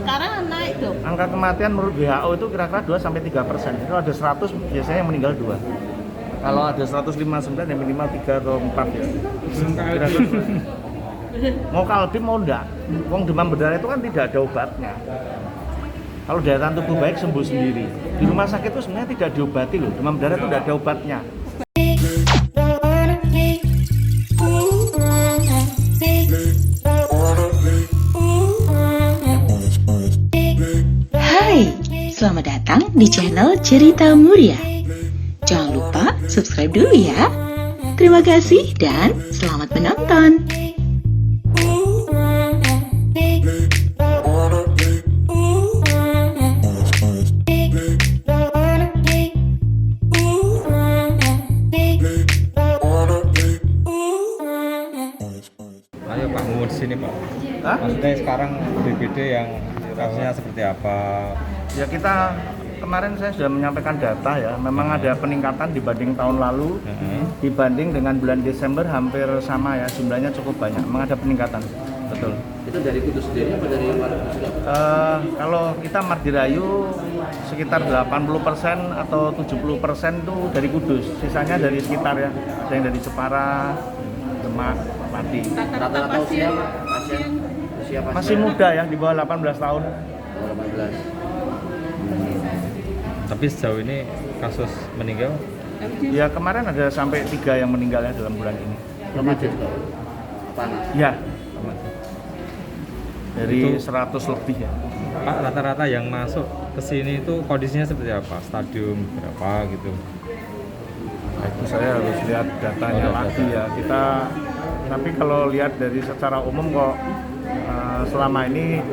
Sekarang naik dong. Angka kematian menurut WHO itu kira-kira 2-3%. Kalau ada 100 biasanya yang meninggal 2. Kalau ada 159 ya minimal 3 atau 4 ya. Kira-kira 2. Mau kaldim mau enggak. Wong demam berdarah itu kan tidak ada obatnya. Kalau daya tahan tubuh baik sembuh sendiri. Di rumah sakit itu sebenarnya tidak diobati loh. Demam berdarah itu tidak ada obatnya. Hai, selamat datang di channel Cerita Muria. Jangan lupa subscribe dulu ya. Terima kasih dan selamat menonton. Ayo Pak, mau di sini Pak. Hah? Maksudnya sekarang BPD yang kasusnya seperti apa? Ya kita kemarin saya sudah menyampaikan data ya. Memang ada peningkatan dibanding tahun lalu. Dibanding dengan bulan Desember hampir sama ya, jumlahnya cukup banyak. Memang ada peningkatan. Betul. Itu dari Kudus sendiri apa dari luar? Kalau kita Mardirayu sekitar 80% atau 70% itu dari Kudus, sisanya dari sekitar ya, ada yang dari Jepara, Demak, Pati. Rata-rata usia pasien Masih muda ya, di bawah 18 tahun. 18. Tapi sejauh ini kasus meninggal Ya kemarin ada sampai 3 yang meninggal ya dalam bulan ini. Remaja juga. Panas. Ya, dari Itu- 100 lebih ya. Pak, rata-rata yang masuk ke sini itu kondisinya seperti apa? Stadium berapa gitu? Nah, itu saya harus lihat datanya lagi ya. Tapi kalau lihat dari secara umum kok selama ini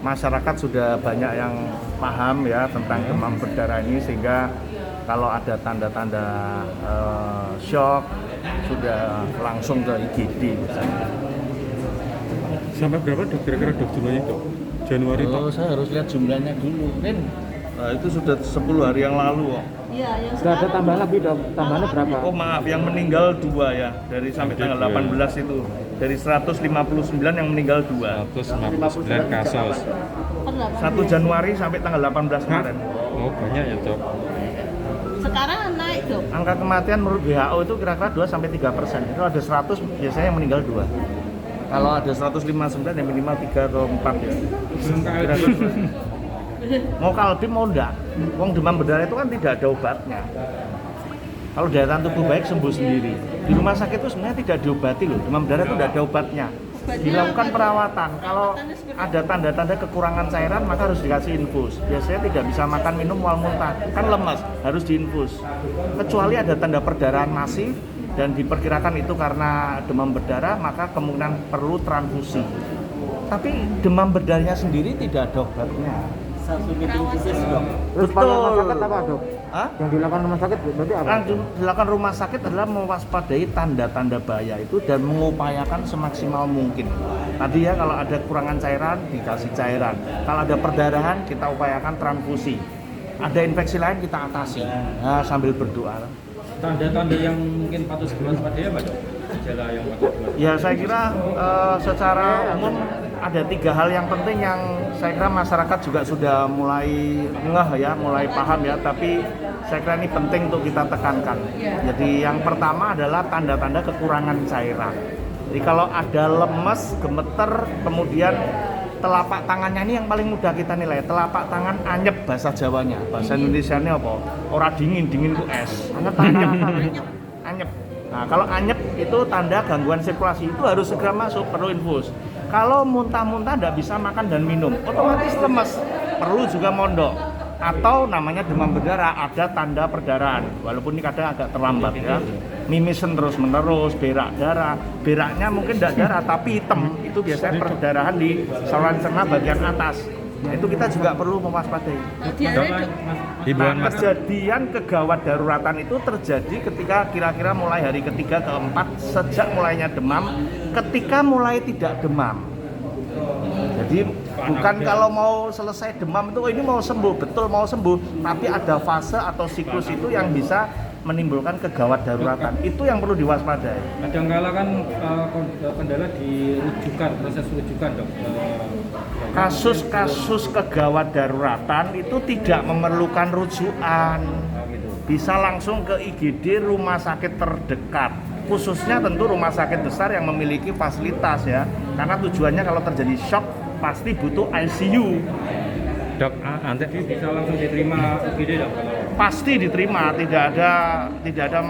masyarakat sudah banyak yang paham ya tentang demam berdarah ini, sehingga kalau ada tanda-tanda shock sudah langsung ke IGD misalnya. Sampai berapa dok kira-kira dok jumlahnya dok? Januari Oh, dok? saya harus lihat jumlahnya dulu. Nah, itu sudah 10 hari yang lalu kok. Iya, yang Sudah ada sekarang. tambahan lagi dok? Tambahannya berapa? Oh maaf, yang meninggal 2 ya, dari sampai tanggal 18 itu. Dari 159 yang meninggal 2. 159 kasus. 1 Januari sampai tanggal 18 kemarin. Oh, banyak ya dok. Sekarang naik dong. Angka kematian menurut WHO itu kira-kira 2-3%. Kalau ada 100 biasanya yang meninggal 2. Kalau ada 159 ya minimal 3 atau 4 ya. Kira-kira 2. Mau kaldim mau enggak. Wong demam berdarah itu kan tidak ada obatnya. Kalau daya tahan tubuh baik sembuh sendiri. Di rumah sakit itu sebenarnya tidak diobati loh. Demam berdarah itu tidak ada obatnya. Dilakukan perawatan. Kalau ada tanda-tanda kekurangan cairan maka harus dikasih infus. Biasanya tidak bisa makan minum mual muntah, kan lemas, harus diinfus. Kecuali ada tanda perdarahan masif dan diperkirakan itu karena demam berdarah, maka kemungkinan perlu transfusi. Tapi demam berdarahnya sendiri tidak ada obatnya. Terus pada rumah sakit apa dok? Hah? Yang dilakukan rumah sakit berarti apa? Yang dilakukan rumah sakit adalah mewaspadai tanda-tanda bahaya itu dan mengupayakan semaksimal mungkin. Tadi ya, kalau ada kurangan cairan dikasih cairan, kalau ada perdarahan kita upayakan transfusi, ada infeksi lain kita atasi. Nah, sambil berdoa. Tanda-tanda yang mungkin patut diwaspadai apa dok? Gejala yang patut diwaspadai. Ya saya kira secara umum ada 3 hal yang penting yang saya kira masyarakat juga sudah mulai ngeh ya, mulai paham ya, tapi saya kira ini penting untuk kita tekankan. Jadi yang pertama adalah tanda-tanda kekurangan cairan. Jadi kalau ada lemes, gemeter, kemudian telapak tangannya ini yang paling mudah kita nilai. Telapak tangan anyep bahasa Jawanya, bahasa Indonesianya apa? Ora dingin, dingin itu es. Anyep. Nah, kalau anyep itu tanda gangguan sirkulasi, itu harus segera masuk, perlu infus. Kalau muntah-muntah tidak bisa makan dan minum, otomatis lemes, perlu juga mondok. Atau namanya demam berdarah, ada tanda perdarahan, walaupun ini kadang agak terlambat ya. Mimisen terus-menerus, berak darah, beraknya mungkin tidak darah tapi hitam, itu biasanya perdarahan di saluran cerna bagian atas. Nah, itu kita juga perlu mewaspadai. Himbauan Nah, mas. kejadian kegawat daruratan itu terjadi ketika kira-kira mulai hari ketiga ke-4 sejak mulainya demam, ketika mulai tidak demam. Jadi bukan kalau mau selesai demam itu, oh ini mau sembuh, betul mau sembuh, tapi ada fase atau siklus itu yang bisa menimbulkan kegawat daruratan. Itu yang perlu diwaspadai. Kadangkala kan kendala di rujukan, proses rujukan dok. Kasus-kasus kegawat daruratan itu tidak memerlukan rujukan. Gitu. Bisa langsung ke IGD rumah sakit terdekat. Khususnya tentu rumah sakit besar yang memiliki fasilitas ya. Karena tujuannya kalau terjadi shock pasti butuh ICU. Dok, nanti Bisa langsung diterima UGD dok. Pasti diterima, tidak ada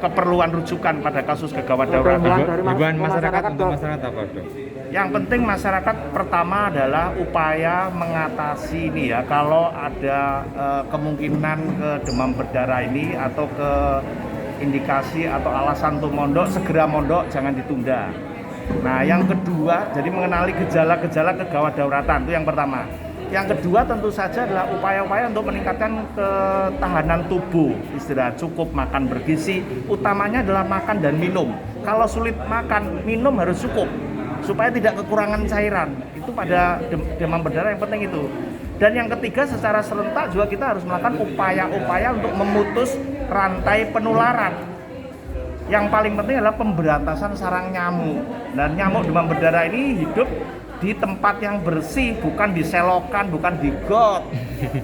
keperluan rujukan pada kasus kegawat daruratan. himbauan masyarakat untuk masyarakat apa dok? Yang penting masyarakat pertama adalah upaya mengatasi ini ya, kalau ada kemungkinan ke demam berdarah ini atau ke indikasi atau alasan untuk mondok, segera mondok, jangan ditunda. Nah yang kedua, jadi mengenali gejala-gejala kegawat daruratan, itu yang pertama. Yang kedua tentu saja adalah upaya-upaya untuk meningkatkan ketahanan tubuh, istirahat cukup, makan bergizi, utamanya adalah makan dan minum. Kalau sulit makan, minum harus cukup, supaya tidak kekurangan cairan. Itu pada demam berdarah yang penting itu. Dan yang ketiga, secara serentak juga kita harus melakukan upaya-upaya untuk memutus rantai penularan. Yang paling penting adalah pemberantasan sarang nyamuk. Dan nyamuk demam berdarah ini hidup di tempat yang bersih, bukan di selokan, bukan di got,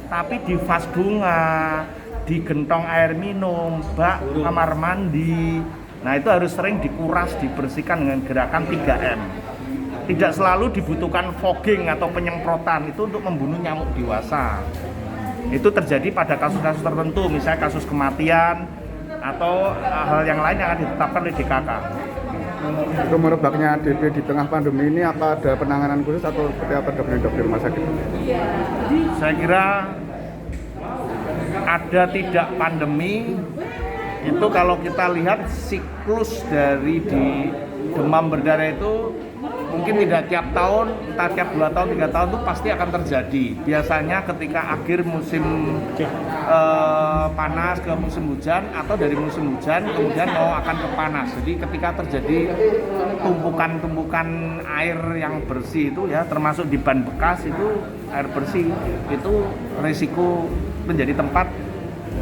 tapi di vas bunga, di gentong air minum, bak kamar mandi. Nah itu harus sering dikuras, dibersihkan dengan gerakan 3M. Tidak selalu dibutuhkan fogging atau penyemprotan, itu untuk membunuh nyamuk dewasa. Itu terjadi pada kasus-kasus tertentu, misalnya kasus kematian atau hal yang lain yang akan ditetapkan oleh DKK. Itu merebaknya DB di tengah pandemi ini apa ada penanganan khusus atau seperti apa dok di rumah sakit? Saya kira ada tidak pandemi itu kalau kita lihat siklus dari di demam berdarah itu mungkin tidak tiap tahun, entah tiap 2 tahun, 3 tahun itu pasti akan terjadi. Biasanya ketika akhir musim panas ke musim hujan atau dari musim hujan kemudian mau akan ke panas. Jadi ketika terjadi tumpukan-tumpukan air yang bersih itu ya, termasuk di ban bekas itu air bersih, itu risiko menjadi tempat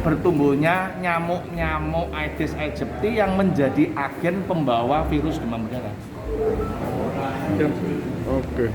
bertumbuhnya nyamuk-nyamuk Aedes aegypti yang menjadi agen pembawa virus demam berdarah. Oke.